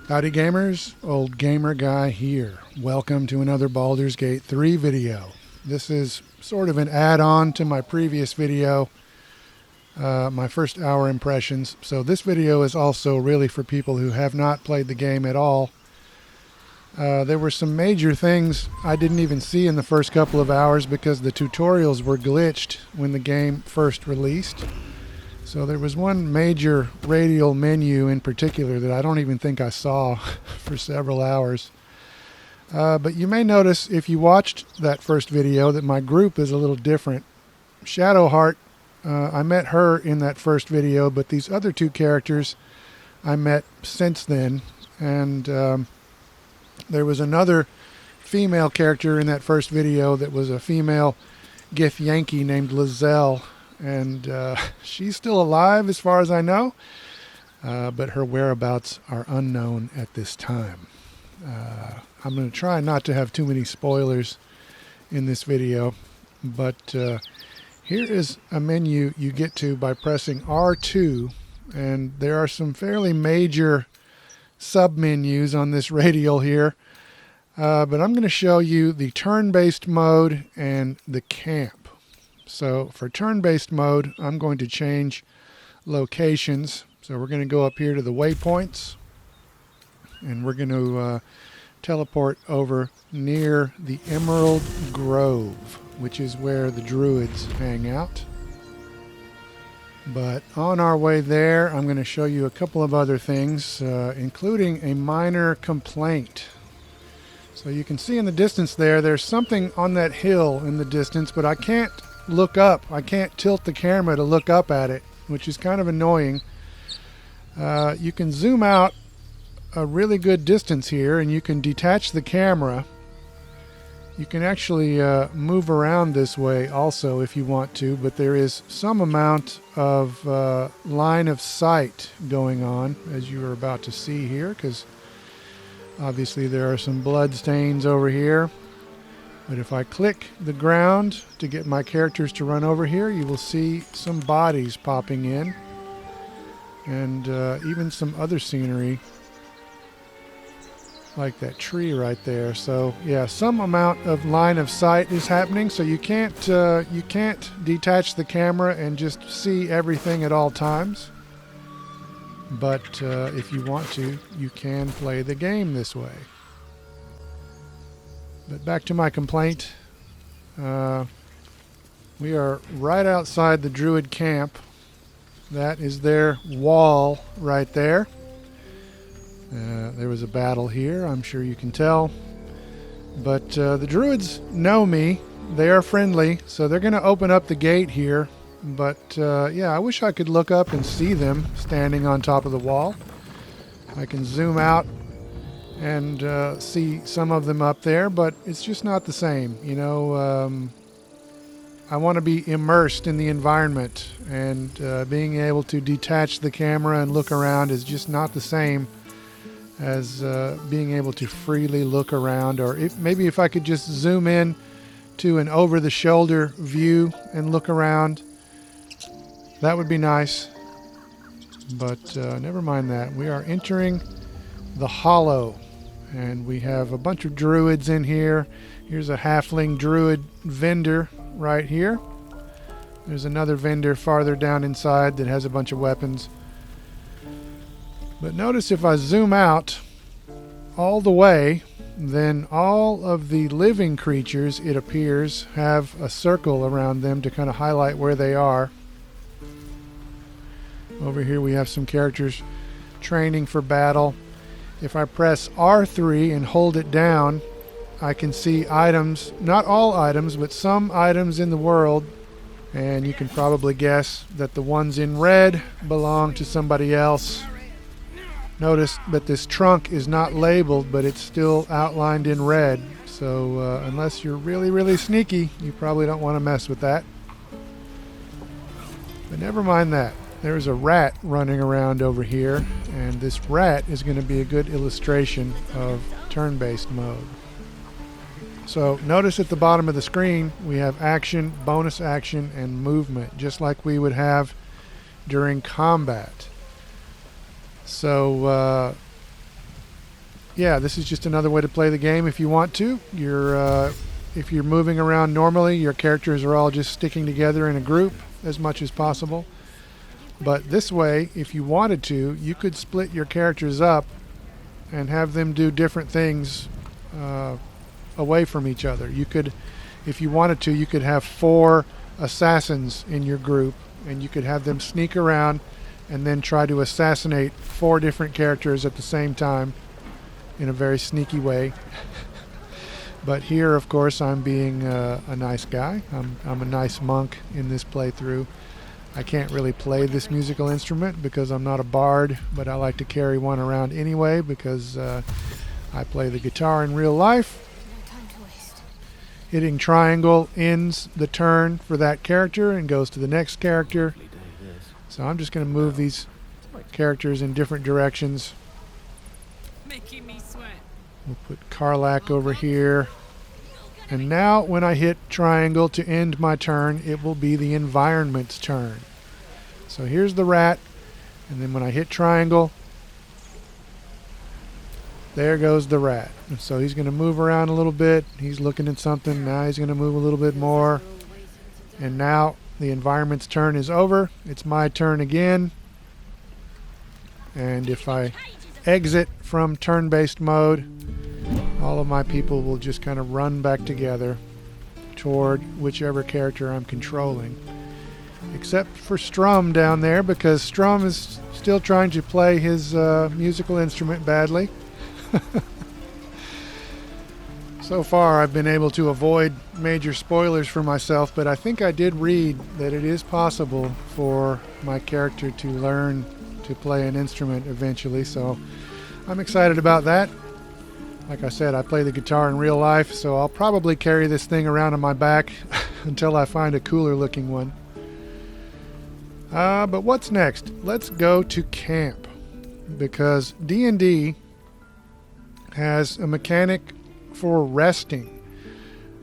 Howdy gamers, old gamer guy here. Welcome to another Baldur's Gate 3 video. This is sort of an add-on to my previous video, my first hour impressions. So this video is also really for people who have not played the game at all. There were some major things I didn't even see in the first couple of hours because the tutorials were glitched when the game first released. So there was one major radial menu in particular that I don't even think I saw for several hours. But you may notice if you watched that first video that my group is a little different. Shadowheart, I met her in that first video, but these other two characters I met since then. And there was another female character in that first video that was a female Githyanki named Lizelle. And she's still alive as far as I know, but her whereabouts are unknown at this time. I'm going to try not to have too many spoilers in this video, but here is a menu you get to by pressing R2, and there are some fairly major sub-menus on this radial here, but I'm going to show you the turn-based mode and the camp. So for turn-based mode, I'm going to change locations. So we're going to go up here to the waypoints, and we're going to teleport over near the Emerald Grove, which is where the druids hang out. But on our way there, I'm going to show you a couple of other things, including a minor complaint. So you can see in the distance there's something on that hill in the distance, but I can't look up. I can't tilt the camera to look up at it, which is kind of annoying. You can zoom out a really good distance here, and you can detach the camera. You can actually move around this way also if you want to, but there is some amount of line of sight going on, as you are about to see here, because obviously there are some blood stains over here. But if I click the ground to get my characters to run over here, you will see some bodies popping in, and even some other scenery like that tree right there. So yeah, some amount of line of sight is happening, so you can't detach the camera and just see everything at all times. But if you want to, you can play the game this way. But back to my complaint. We are right outside the Druid camp. That is their wall right there. There was a battle here, I'm sure you can tell. But the Druids know me. They are friendly, so they're going to open up the gate here. But yeah, I wish I could look up and see them standing on top of the wall. I can zoom out and see some of them up there, but it's just not the same. You know, I want to be immersed in the environment, and being able to detach the camera and look around is just not the same as being able to freely look around. Or maybe if I could just zoom in to an over-the-shoulder view and look around, that would be nice. But never mind that. We are entering the Hollow, and we have a bunch of druids in here. Here's a halfling druid vendor right here. There's another vendor farther down inside that has a bunch of weapons. But notice if I zoom out all the way, then all of the living creatures, it appears, have a circle around them to kind of highlight where they are. Over here we have some characters training for battle. If I press R3 and hold it down, I can see items, not all items, but some items in the world. And you can probably guess that the ones in red belong to somebody else. Notice that this trunk is not labeled, but it's still outlined in red. So unless you're really, really sneaky, you probably don't want to mess with that. But never mind that. There's a rat running around over here, and this rat is going to be a good illustration of turn-based mode. So notice at the bottom of the screen we have action, bonus action, and movement, just like we would have during combat. So yeah, this is just another way to play the game if you want to. If you're moving around normally, your characters are all just sticking together in a group as much as possible. But this way, if you wanted to, you could split your characters up and have them do different things away from each other. You could, if you wanted to, you could have 4 assassins in your group, and you could have them sneak around and then try to assassinate 4 different characters at the same time in a very sneaky way. But here, of course, I'm being a nice guy. I'm a nice monk in this playthrough. I can't really play this musical instrument because I'm not a bard, but I like to carry one around anyway because I play the guitar in real life. Hitting triangle ends the turn for that character and goes to the next character. So I'm just going to move these characters in different directions. Making me sweat. We'll put Karlak over here. And now when I hit triangle to end my turn, it will be the environment's turn. So here's the rat, and then when I hit triangle, there goes the rat. And so he's going to move around a little bit. He's looking at something. Now he's going to move a little bit more. And now the environment's turn is over. It's my turn again. And if I exit from turn-based mode, all of my people will just kind of run back together toward whichever character I'm controlling. Except for Strum down there, because Strum is still trying to play his musical instrument badly. So far I've been able to avoid major spoilers for myself, but I think I did read that it is possible for my character to learn to play an instrument eventually, so I'm excited about that. Like I said, I play the guitar in real life, so I'll probably carry this thing around on my back until I find a cooler looking one. But what's next? Let's go to camp, because D&D has a mechanic for resting.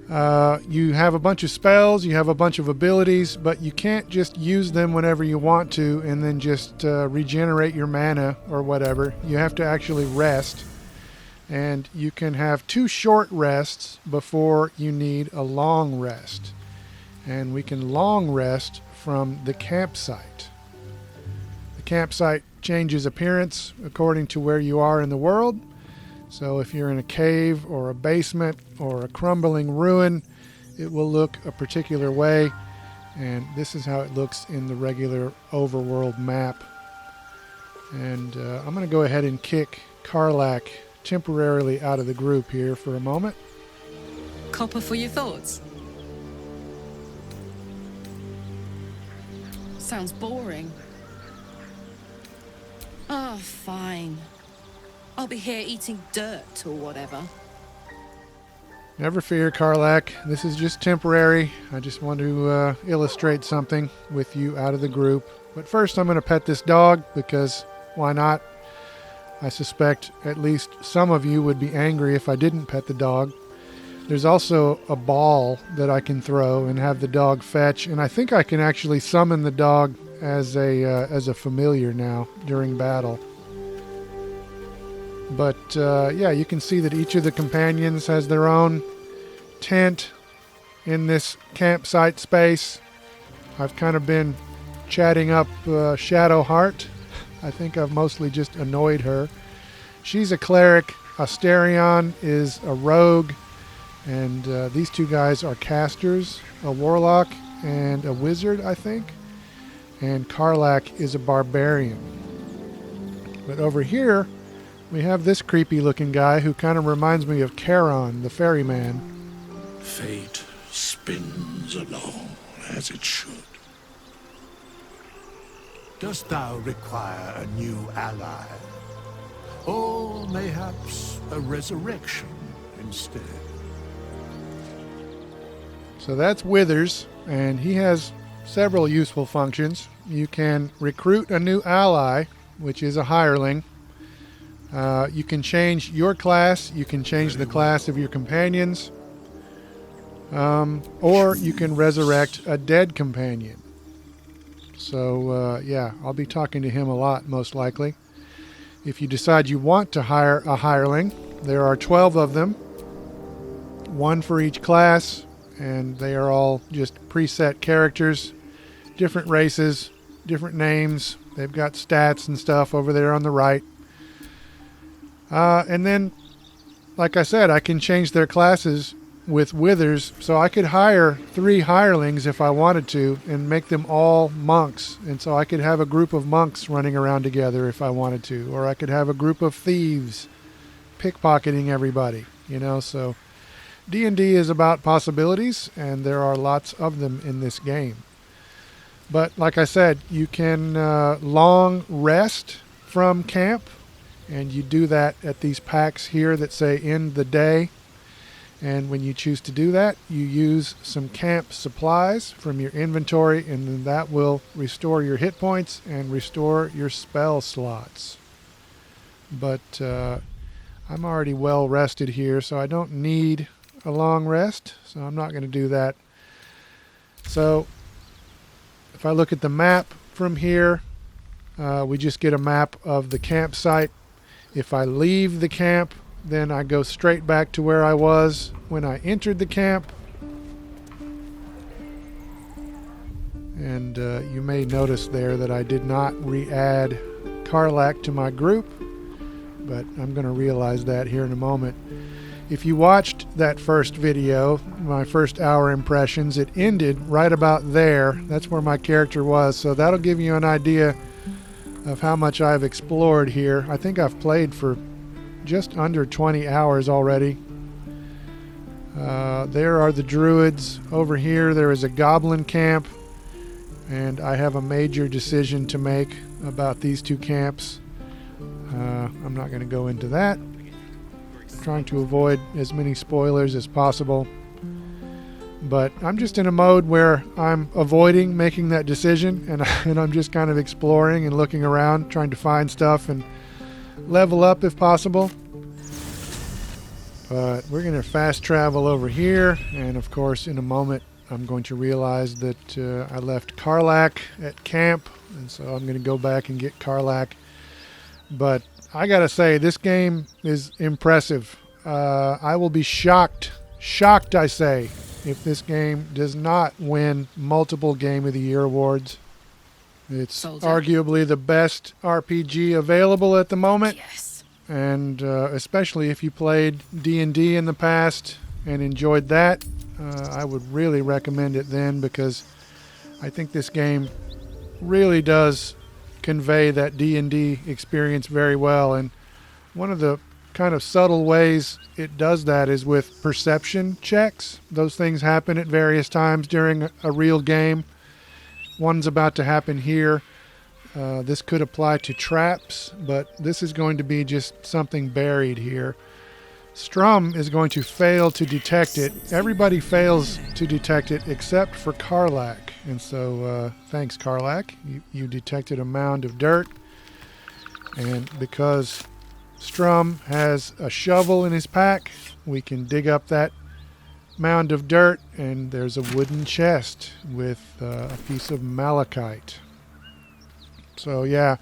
You have a bunch of spells, you have a bunch of abilities, but you can't just use them whenever you want to and then just regenerate your mana or whatever. You have to actually rest. And you can have 2 short rests before you need a long rest. And we can long rest from the campsite. The campsite changes appearance according to where you are in the world. So if you're in a cave or a basement or a crumbling ruin, it will look a particular way. And this is how it looks in the regular overworld map. And I'm going to go ahead and kick Karlak temporarily out of the group here for a moment. Copper for your thoughts. Sounds boring. Oh, fine. I'll be here eating dirt or whatever. Never fear, Karlak. This is just temporary. I just want to illustrate something with you out of the group. But first I'm going to pet this dog, because why not? I suspect at least some of you would be angry if I didn't pet the dog. There's also a ball that I can throw and have the dog fetch, and I think I can actually summon the dog as a familiar now during battle. But yeah, you can see that each of the companions has their own tent in this campsite space. I've kind of been chatting up Shadowheart. I think I've mostly just annoyed her. She's a cleric. Asterion is a rogue. And these 2 guys are casters, a warlock and a wizard, I think. And Karlak is a barbarian. But over here, we have this creepy looking guy who kind of reminds me of Charon, the ferryman. Fate spins along as it should. Dost thou require a new ally? Or mayhaps a resurrection instead? So that's Withers, and he has several useful functions. You can recruit a new ally, which is a hireling. You can change your class, you can change the class of your companions, or you can resurrect a dead companion. So yeah, I'll be talking to him a lot, most likely. If you decide you want to hire a hireling, There are 12 of them, one for each class, and they are all just preset characters, different races, different names. They've got stats and stuff over there on the right. And then, like I said, I can change their classes with withers, so I could hire 3 hirelings if I wanted to and make them all monks. And so I could have a group of monks running around together if I wanted to, or I could have a group of thieves pickpocketing everybody, you know. So D&D is about possibilities, and there are lots of them in this game. But like I said, you can long rest from camp, and you do that at these packs here that say end the day. And when you choose to do that, you use some camp supplies from your inventory, and then that will restore your hit points and restore your spell slots. But I'm already well rested here, so I don't need a long rest, so I'm not going to do that. So if I look at the map from here, we just get a map of the campsite. If I leave the camp, then I go straight back to where I was when I entered the camp. And you may notice there that I did not re-add Karlach to my group, but I'm going to realize that here in a moment. If you watched that first video, my first hour impressions, it ended right about there. That's where my character was, so that'll give you an idea of how much I've explored here. I think I've played for just under 20 hours already. There are the druids. Over here there is a goblin camp, and I have a major decision to make about these 2 camps. I'm not going to go into that. I'm trying to avoid as many spoilers as possible. But I'm just in a mode where I'm avoiding making that decision, and I'm just kind of exploring and looking around, trying to find stuff and level up if possible. But we're going to fast travel over here, and of course in a moment I'm going to realize that I left Karlach at camp, and so I'm going to go back and get Karlach. But I gotta say, this game is impressive. I will be shocked I say, if this game does not win multiple Game of the Year awards. It's arguably the best RPG available at the moment. Yes. And especially if you played D&D in the past and enjoyed that, I would really recommend it then, because I think this game really does convey that D&D experience very well. And one of the kind of subtle ways it does that is with perception checks. Those things happen at various times during a real game. One's about to happen here. This could apply to traps, but this is going to be just something buried here. Strum is going to fail to detect it. Everybody fails to detect it except for Karlach. And so thanks, Karlach. You detected a mound of dirt. And because Strum has a shovel in his pack, we can dig up that mound of dirt, and there's a wooden chest with a piece of malachite. So yeah,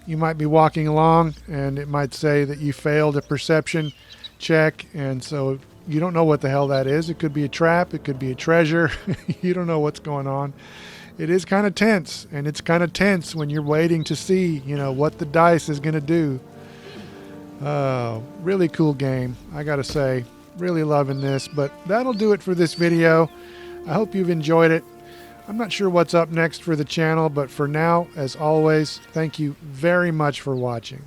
you might be walking along and it might say that you failed a perception check, and so you don't know what the hell that is. It could be a trap, it could be a treasure. You don't know what's going on. It is kind of tense, and it's kind of tense when you're waiting to see, you know, what the dice is going to do. Really cool game, I gotta say. Really loving this, but that'll do it for this video. I hope you've enjoyed it. I'm not sure what's up next for the channel, but for now, as always, thank you very much for watching.